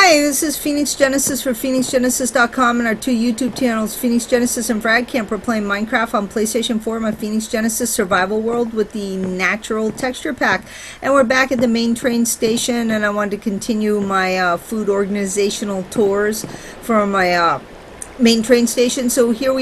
Hi, this is Phoenix Genesis for PhoenixGenesis.com and our two YouTube channels, Phoenix Genesis and Frag Camp. We're playing Minecraft on PlayStation 4, my Phoenix Genesis Survival World with the Natural Texture Pack. And we're back at the main train station, and I wanted to continue my food organizational tours from my main train station. So here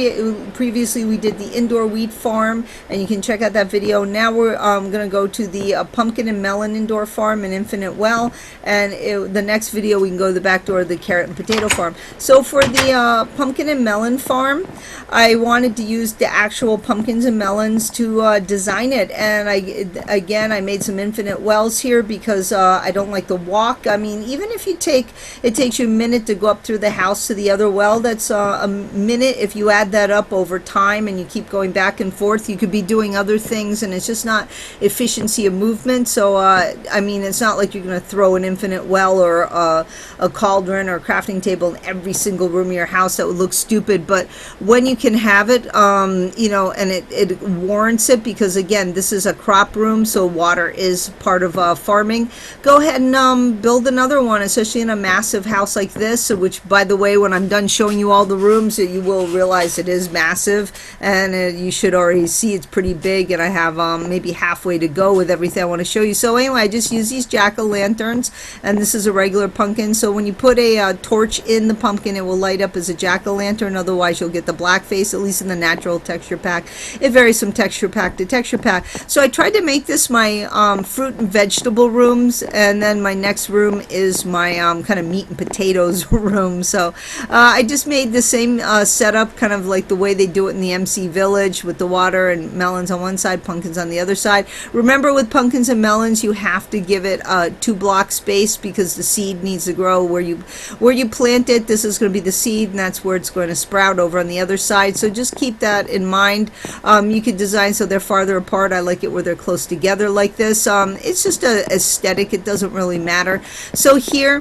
previously we did the indoor wheat farm, and you can check out that video. Now we're going to go to the pumpkin and melon indoor farm and Infinite Well, and the next video we can go to the back door of the carrot and potato farm. So for the pumpkin and melon farm, I wanted to use the actual pumpkins and melons to design it, and I made some Infinite Wells here because I don't like to walk. I mean, even if it takes you a minute to go up through the house to the other well, that's a minute. If you add that up over time and you keep going back and forth, you could be doing other things, and it's just not efficiency of movement. So I mean, it's not like you're going to throw an infinite well or a cauldron or a crafting table in every single room of your house. That would look stupid. But when you can have it, you know, and it warrants it, because again, this is a crop room, so water is part of farming. Go ahead and build another one, especially in a massive house like this, which, by the way, when I'm done showing you all the rooms, you will realize it is massive, and you should already see it's pretty big, and I have maybe halfway to go with everything I want to show you. So anyway, I just use these jack-o'-lanterns, and this is a regular pumpkin. So when you put a torch in the pumpkin, it will light up as a jack-o'-lantern. Otherwise you'll get the black face, at least in the natural texture pack. It varies from texture pack to texture pack. So I tried to make this my fruit and vegetable rooms, and then my next room is my kind of meat and potatoes room. So I just made the same setup, kind of like the way they do it in the MC Village, with the water and melons on one side, pumpkins on the other side. Remember, with pumpkins and melons, you have to give it 2 block space, because the seed needs to grow where you plant it. This is going to be the seed, and that's where it's going to sprout over on the other side. So just keep that in mind. You could design so they're farther apart. I like it where they're close together like this. It's just a aesthetic. It doesn't really matter. So here,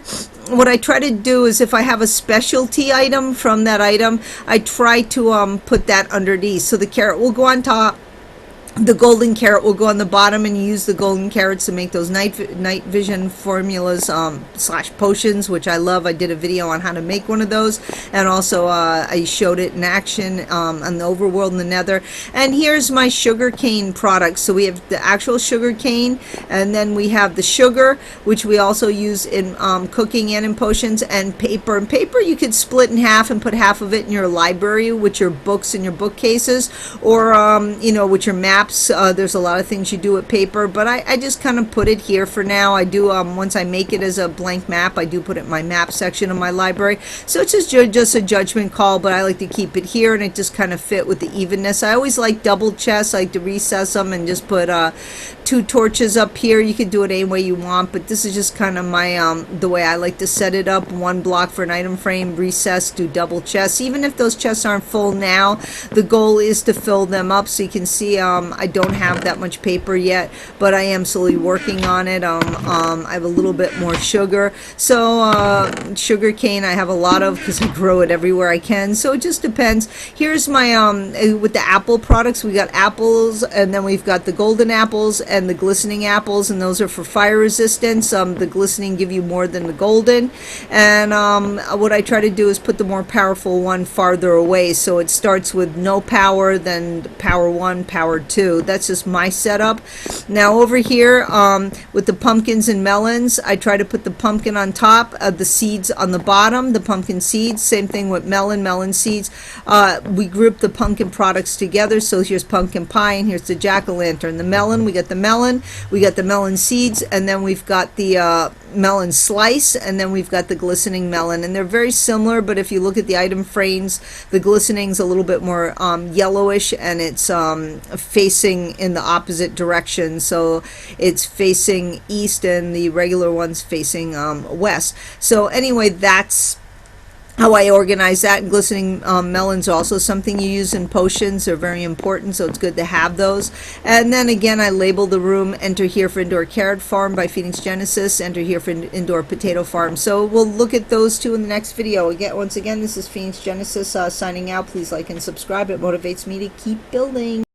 what I try to do is, if I have a specialty item from that item, I try to put that underneath. So the carrot will go on top, the golden carrot will go on the bottom, and you use the golden carrots to make those night vision formulas slash potions, which I love. I did a video on how to make one of those, and also I showed it in action on the overworld in the nether. And here's my sugar cane products. So we have the actual sugar cane, and then we have the sugar, which we also use in cooking and in potions, and paper. And paper you could split in half and put half of it in your library with your books and your bookcases, or you know, with your maps. There's a lot of things you do with paper, but I just kind of put it here for now. I do, once I make it as a blank map, I do put it in my map section of my library. So it's just a judgment call, but I like to keep it here, and it just kind of fit with the evenness. I always like double chests. I like to recess them and just put 2 torches up here. You can do it any way you want, but this is just kind of my the way I like to set it up. 1 block for an item frame, recess, do double chests. Even if those chests aren't full now, the goal is to fill them up. So you can see I don't have that much paper yet, but I am slowly working on it. I have a little bit more sugar. So sugar cane I have a lot of, because I grow it everywhere I can. So it just depends. Here's my with the apple products, we got apples, and then we've got the golden apples and the glistening apples, and those are for fire resistance. The glistening give you more than the golden, and what I try to do is put the more powerful one farther away, so it starts with no power, then power 1, power 2. That's just my setup. Now over here with the pumpkins and melons, I try to put the pumpkin on top, the seeds on the bottom, the pumpkin seeds. Same thing with melon seeds. We group the pumpkin products together. So here's pumpkin pie, and here's the jack-o'-lantern. The melon, we got the melon seeds, and then we've got the melon slice, and then we've got the glistening melon. And they're very similar, but if you look at the item frames, the glistening's a little bit more yellowish, and it's facing in the opposite direction. So it's facing east, and the regular one's facing west. So anyway, that's how I organize that. And glistening melons are also something you use in potions. They're very important, so it's good to have those. And then again, I label the room: enter here for indoor carrot farm by Phoenix Genesis, enter here for indoor potato farm. So we'll look at those two in the next video. Once again, this is Phoenix Genesis signing out. Please like and subscribe. It motivates me to keep building.